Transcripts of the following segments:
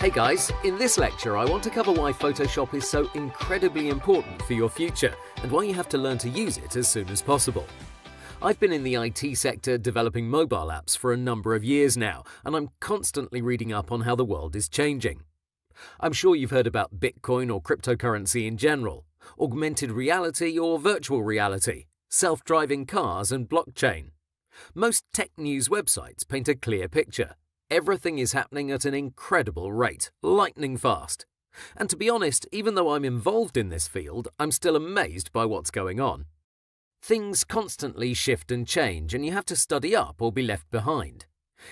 Hey guys, in this lecture I want to cover why Photoshop is so incredibly important for your future and why you have to learn to use it as soon as possible. I've been in the IT sector developing mobile apps for a number of years now, and I'm constantly reading up on how the world is changing. I'm sure you've heard about Bitcoin or cryptocurrency in general, augmented reality or virtual reality, self-driving cars and blockchain. Most tech news websites paint a clear picture. Everything is happening at an incredible rate, lightning fast. And to be honest, even though I'm involved in this field, I'm still amazed by what's going on. Things constantly shift and change, and you have to study up or be left behind.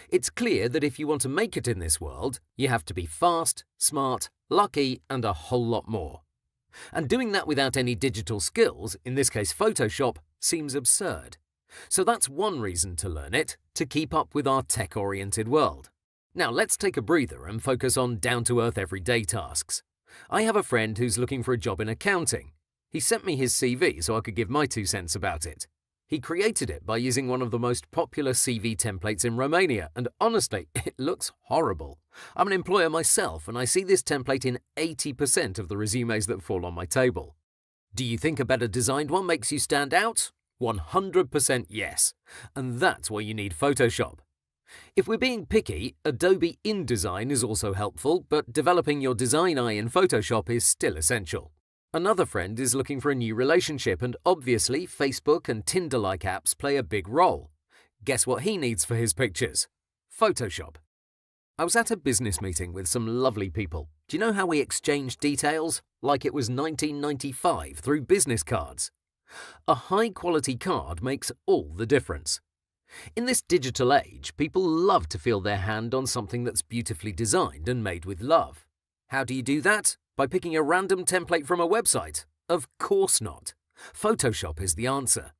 It's clear that if you want to make it in this world, you have to be fast, smart, lucky, and a whole lot more. And doing that without any digital skills, in this case Photoshop, seems absurd. So that's one reason to learn it, to keep up with our tech-oriented world. Now let's take a breather and focus on down-to-earth everyday tasks. I have a friend who's looking for a job in accounting. He sent me his CV so I could give my 2 cents about it. He created it by using one of the most popular CV templates in Romania, and honestly, it looks horrible. I'm an employer myself, and I see this template in 80% of the resumes that fall on my table. Do you think a better designed one makes you stand out? 100% yes, and that's why you need Photoshop. If we're being picky, Adobe InDesign is also helpful, but developing your design eye in Photoshop is still essential. Another friend is looking for a new relationship, and obviously Facebook and Tinder-like apps play a big role. Guess what he needs for his pictures? Photoshop. I was at a business meeting with some lovely people. Do you know how we exchanged details? Like it was 1995 through business cards. A high-quality card makes all the difference. In this digital age, people love to feel their hand on something that's beautifully designed and made with love. How do you do that? By picking a random template from a website? Of course not. Photoshop is the answer.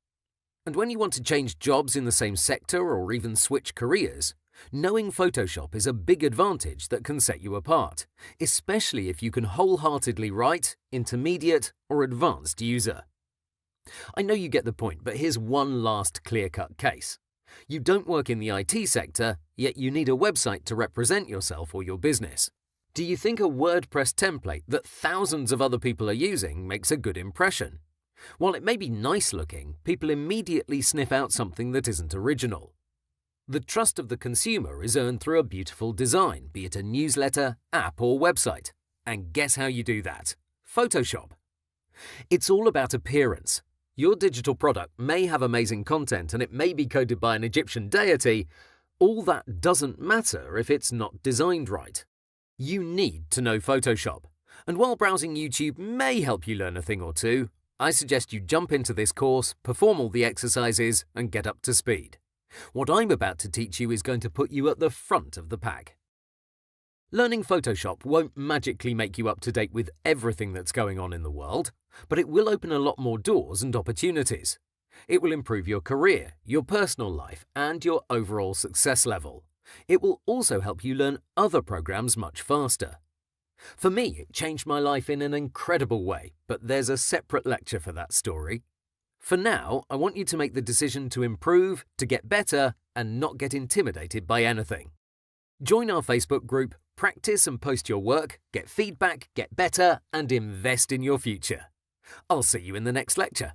And when you want to change jobs in the same sector or even switch careers, knowing Photoshop is a big advantage that can set you apart, especially if you can wholeheartedly write, intermediate, or advanced user. I know you get the point, but here's one last clear-cut case. You don't work in the IT sector, yet you need a website to represent yourself or your business. Do you think a WordPress template that thousands of other people are using makes a good impression? While it may be nice looking, people immediately sniff out something that isn't original. The trust of the consumer is earned through a beautiful design, be it a newsletter, app, or website. And guess how you do that? Photoshop. It's all about appearance. Your digital product may have amazing content and it may be coded by an Egyptian deity. All that doesn't matter if it's not designed right. You need to know Photoshop. And while browsing YouTube may help you learn a thing or two, I suggest you jump into this course, perform all the exercises, and get up to speed. What I'm about to teach you is going to put you at the front of the pack. Learning Photoshop won't magically make you up to date with everything that's going on in the world, but it will open a lot more doors and opportunities. It will improve your career, your personal life, and your overall success level. It will also help you learn other programs much faster. For me, it changed my life in an incredible way, but there's a separate lecture for that story. For now, I want you to make the decision to improve, to get better, and not get intimidated by anything. Join our Facebook group, practice and post your work, get feedback, get better, and invest in your future. I'll see you in the next lecture.